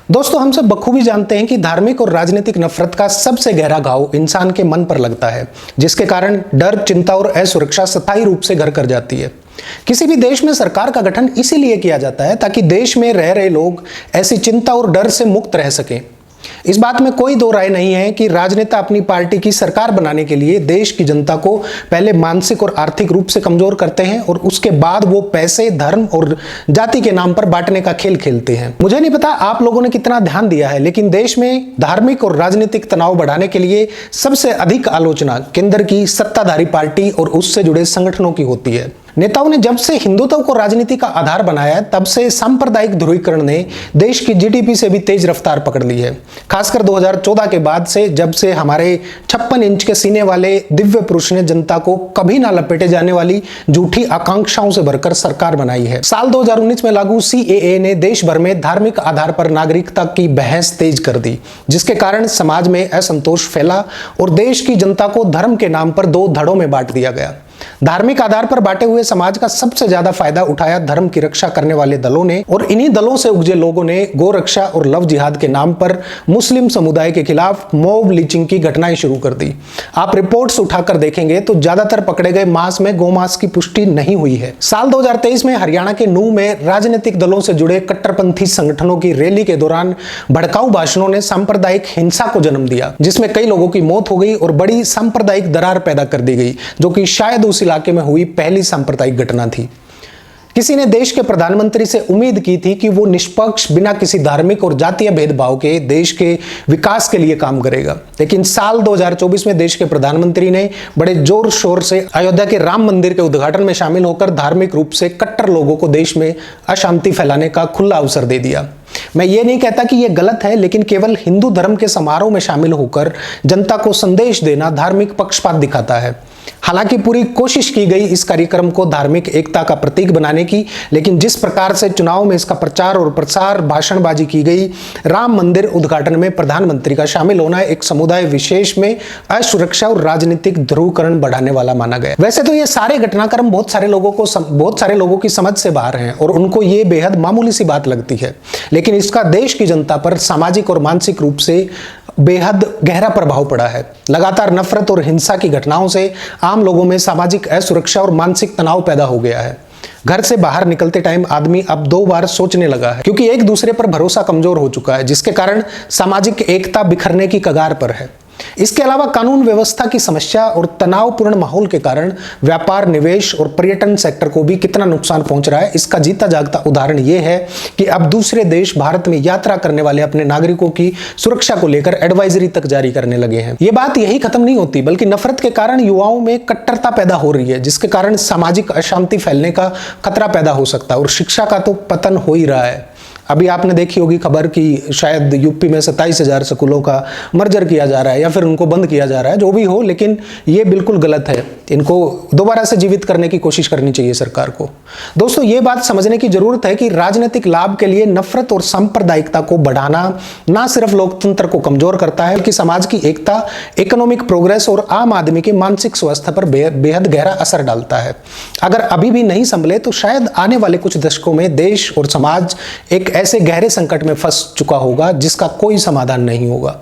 दोस्तों, हम सब बखूबी जानते हैं कि धार्मिक और राजनीतिक नफरत का सबसे गहरा घाव इंसान के मन पर लगता है, जिसके कारण डर, चिंता और असुरक्षा स्थायी रूप से घर कर जाती है। किसी भी देश में सरकार का गठन इसीलिए किया जाता है ताकि देश में रह रहे लोग ऐसी चिंता और डर से मुक्त रह सकें। इस बात में कोई दो राय नहीं है कि राजनेता अपनी पार्टी की सरकार बनाने के लिए देश की जनता को पहले मानसिक और आर्थिक रूप से कमजोर करते हैं और उसके बाद वो पैसे, धर्म और जाति के नाम पर बांटने का खेल खेलते हैं। मुझे नहीं पता आप लोगों ने कितना ध्यान दिया है, लेकिन देश में धार्मिक और राजनीतिक तनाव बढ़ाने के लिए सबसे अधिक आलोचना केंद्र की सत्ताधारी पार्टी और उससे जुड़े संगठनों की होती है। नेताओं ने जब से हिंदुत्व को राजनीति का आधार बनाया, तब से सांप्रदायिक ध्रुवीकरण ने देश की जीडीपी से भी तेज रफ्तार पकड़ ली है। खासकर 2014 के बाद से, जब से हमारे 56 इंच के सीने वाले दिव्य पुरुष ने जनता को कभी ना लपेटे जाने वाली झूठी आकांक्षाओं से भरकर सरकार बनाई है। साल 2019 में लागू सीएए ने देश भर में धार्मिक आधार पर नागरिकता की बहस तेज कर दी, जिसके कारण समाज में असंतोष फैला और देश की जनता को धर्म के नाम पर दो धड़ों में बांट दिया गया। धार्मिक आधार पर बांटे हुए समाज का सबसे ज्यादा फायदा उठाया धर्म की रक्षा करने वाले दलों ने, और इन्हीं दलों से उपजे लोगों ने गोरक्षा और लव जिहाद के नाम पर मुस्लिम समुदाय के खिलाफ मॉब लिंचिंग की घटनाएं शुरू कर दी। आप रिपोर्ट्स उठाकर देखेंगे तो ज्यादातर पकड़े गए मांस में गोमांस की पुष्टि नहीं हुई है। साल 2023 में हरियाणा के नूंह में राजनीतिक दलों से जुड़े कट्टरपंथी संगठनों की रैली के दौरान भड़काऊ भाषणों ने सांप्रदायिक हिंसा को जन्म दिया, जिसमें कई लोगों की मौत हो गई और बड़ी सांप्रदायिक दरार पैदा कर दी गई, जो कि शायद उस इलाके में हुई पहली सांप्रदायिक घटना थी। किसी ने देश के प्रधानमंत्री से उम्मीद की थी कि वो निष्पक्ष, बिना किसी धार्मिक और जातीय भेदभाव के देश के विकास के लिए काम करेगा, लेकिन साल 2024 में देश के प्रधानमंत्री ने बड़े जोर शोर से अयोध्या के राम मंदिर के उद्घाटन में शामिल होकर धार्मिक रूप से कट्टर लोगों को देश में अशांति फैलाने का खुला अवसर दे दिया। मैं ये नहीं कहता कि यह गलत है, लेकिन केवल हिंदू धर्म के समारोह में शामिल होकर जनता को संदेश देना धार्मिक पक्षपात दिखाता है। हालांकि पूरी कोशिश की गई इस कार्यक्रम को धार्मिक एकता का प्रतीक बनाने की, लेकिन जिस प्रकार से चुनाव में इसका प्रचार और प्रसार, भाषणबाजी की गई, राम मंदिर उद्घाटन में प्रधानमंत्री का शामिल होना एक समुदाय विशेष में असुरक्षा और राजनीतिक ध्रुवीकरण बढ़ाने वाला माना गया। वैसे तो ये सारे घटनाक्रम बहुत सारे लोगों की समझ से बाहर हैं और उनको ये बेहद मामूली सी बात लगती है, लेकिन इसका देश की जनता पर सामाजिक और मानसिक रूप से बेहद गहरा प्रभाव पड़ा है। लगातार नफरत और हिंसा की घटनाओं से आम लोगों में सामाजिक असुरक्षा और मानसिक तनाव पैदा हो गया है। घर से बाहर निकलते टाइम आदमी अब 2 बार सोचने लगा है, क्योंकि एक दूसरे पर भरोसा कमजोर हो चुका है, जिसके कारण सामाजिक एकता बिखरने की कगार पर है। इसके अलावा कानून व्यवस्था की समस्या और तनावपूर्ण माहौल के कारण व्यापार, निवेश और पर्यटन सेक्टर को भी कितना नुकसान पहुंच रहा है, इसका जीता जागता उदाहरण यह है कि अब दूसरे देश भारत में यात्रा करने वाले अपने नागरिकों की सुरक्षा को लेकर एडवाइजरी तक जारी करने लगे हैं। यह बात यही खत्म नहीं होती, बल्कि नफरत के कारण युवाओं में कट्टरता पैदा हो रही है, जिसके कारण सामाजिक अशांति फैलने का खतरा पैदा हो सकता है और शिक्षा का तो पतन हो ही रहा है। अभी आपने देखी होगी खबर कि शायद यूपी में 27,000 स्कूलों का मर्जर किया जा रहा है या फिर उनको बंद किया जा रहा है, जो भी हो, लेकिन ये बिल्कुल गलत है। इनको दोबारा से जीवित करने की कोशिश करनी चाहिए सरकार को। दोस्तों, ये बात समझने की जरूरत है कि राजनीतिक लाभ के लिए नफरत और सांप्रदायिकता को बढ़ाना ना सिर्फ लोकतंत्र को कमजोर करता है, बल्कि समाज की एकता, इकोनॉमिक प्रोग्रेस और आम आदमी के मानसिक स्वास्थ्य पर बेहद गहरा असर डालता है। अगर अभी भी नहीं संभले तो शायद आने वाले कुछ दशकों में देश और समाज एक ऐसे गहरे संकट में फंस चुका होगा जिसका कोई समाधान नहीं होगा।